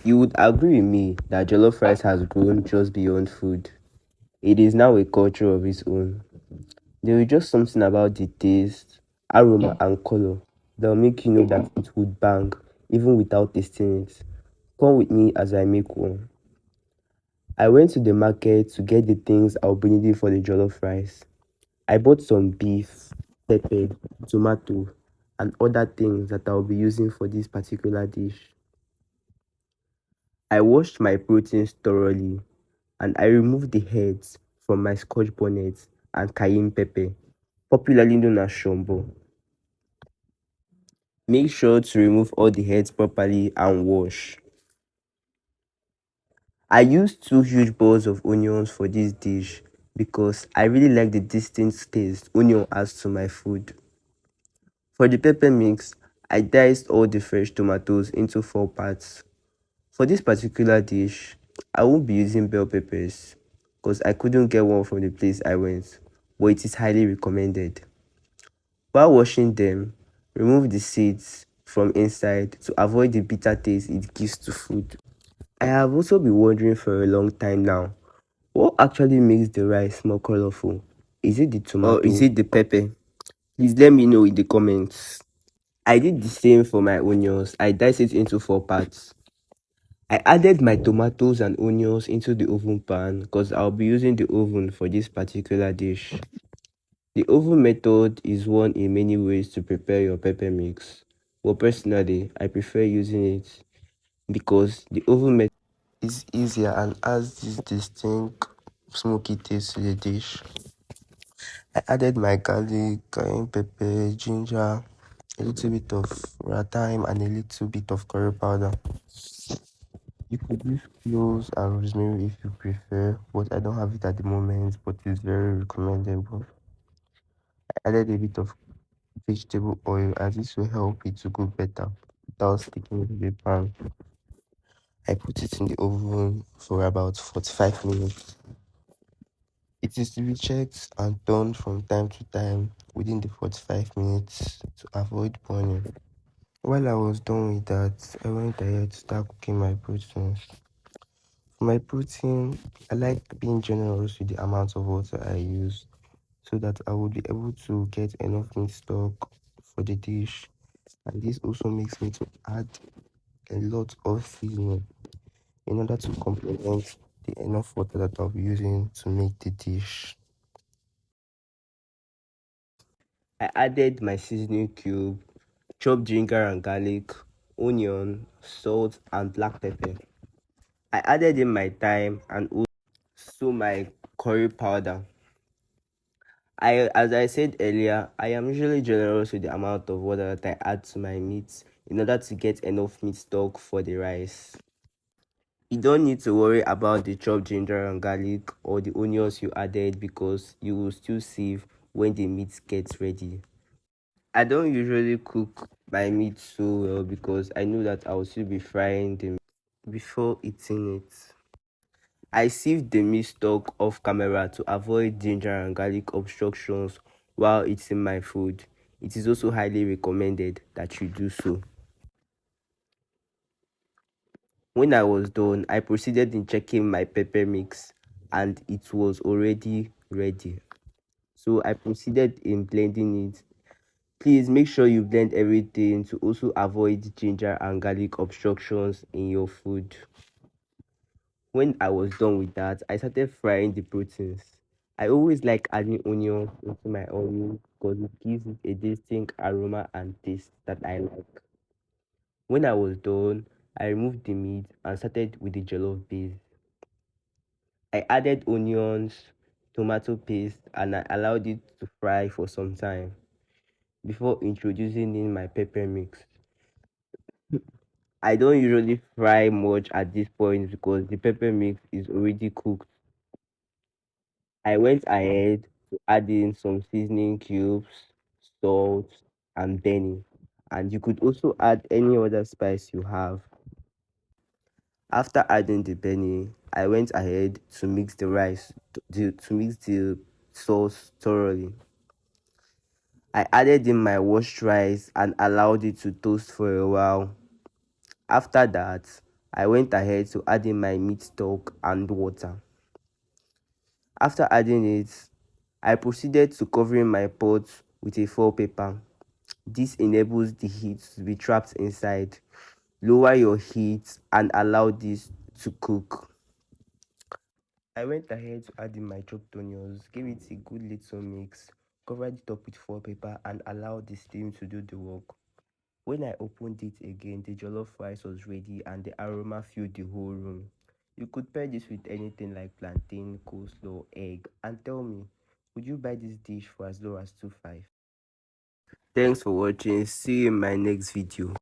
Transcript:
You would agree with me that jollof rice has grown just beyond food. It is now a culture of its own. There is just something about the taste, aroma, and color that will make you know that it would bang even without tasting it. Come with me as I make one. I went to the market to get the things I'll be needing for the jollof rice. I bought some beef, pepper, tomato, and other things that I'll be using for this particular dish. I washed my proteins thoroughly and I removed the heads from my scotch bonnet and cayenne pepper, popularly known as shombo. Make sure to remove all the heads properly and wash. I used two huge balls of onions for this dish because I really like the distinct taste onion adds to my food. For the pepper mix, I diced all the fresh tomatoes into four parts. For this particular dish, I won't be using bell peppers because I couldn't get one from the place I went, but it is highly recommended. While washing them, remove the seeds from inside to avoid the bitter taste it gives to food. I have also been wondering for a long time now, what actually makes the rice more colorful? Is it the tomato or is it the pepper? Please let me know in the comments. I did the same for my onions. I diced it into four parts. I added my tomatoes and onions into the oven pan because I'll be using the oven for this particular dish. The oven method is one in many ways to prepare your pepper mix. But personally, I prefer using it because the oven method is easier and adds this distinct smoky taste to the dish. I added my garlic, cayenne pepper, ginger, a little bit of raw thyme, and a little bit of curry powder. You could use cloves and rosemary if you prefer, but I don't have it at the moment, but it's very recommendable. I added a bit of vegetable oil as this will help it to cook better without sticking to the pan. I put it in the oven for about 45 minutes. It is to be checked and turned from time to time within the 45 minutes to avoid burning. While I was done with that, I went ahead to start cooking my proteins. For my protein, I like being generous with the amount of water I use so that I will be able to get enough meat stock for the dish. And this also makes me to add a lot of seasoning in order to complement the enough water that I'll be using to make the dish. I added my seasoning cube, chopped ginger and garlic, onion, salt, and black pepper. I added in my thyme and also my curry powder. As I said earlier, I am usually generous with the amount of water that I add to my meat in order to get enough meat stock for the rice. You don't need to worry about the chopped ginger and garlic or the onions you added because you will still save when the meat gets ready. I don't usually cook my meat so well because I know that I will still be frying the meat before eating it. I sieved the meat stock off camera to avoid ginger and garlic obstructions while eating my food. It is also highly recommended that you do so. When I was done, I proceeded in checking my pepper mix and it was already ready. So I proceeded in blending it. Please make sure you blend everything to also avoid ginger and garlic obstructions in your food. When I was done with that, I started frying the proteins. I always like adding onion into my oil because it gives it a distinct aroma and taste that I like. When I was done, I removed the meat and started with the jollof base. I added onions, tomato paste, and I allowed it to fry for some time before introducing in my pepper mix. I don't usually fry much at this point because the pepper mix is already cooked. I went ahead to add in some seasoning cubes, salt, and benny. And you could also add any other spice you have. After adding the benny, I went ahead to mix the rice, to mix the sauce thoroughly. I added in my washed rice and allowed it to toast for a while. After that, I went ahead to add in my meat stock and water. After adding it, I proceeded to covering my pot with a foil paper. This enables the heat to be trapped inside. Lower your heat and allow this to cook. I went ahead to add in my chopped onions, gave it a good little mix, covered it up with foil paper and allowed the steam to do the work. When I opened it again, the jollof rice was ready and the aroma filled the whole room. You could pair this with anything like plantain, coleslaw, egg, and tell me, would you buy this dish for as low as 2.5? Thanks for watching. See you in my next video.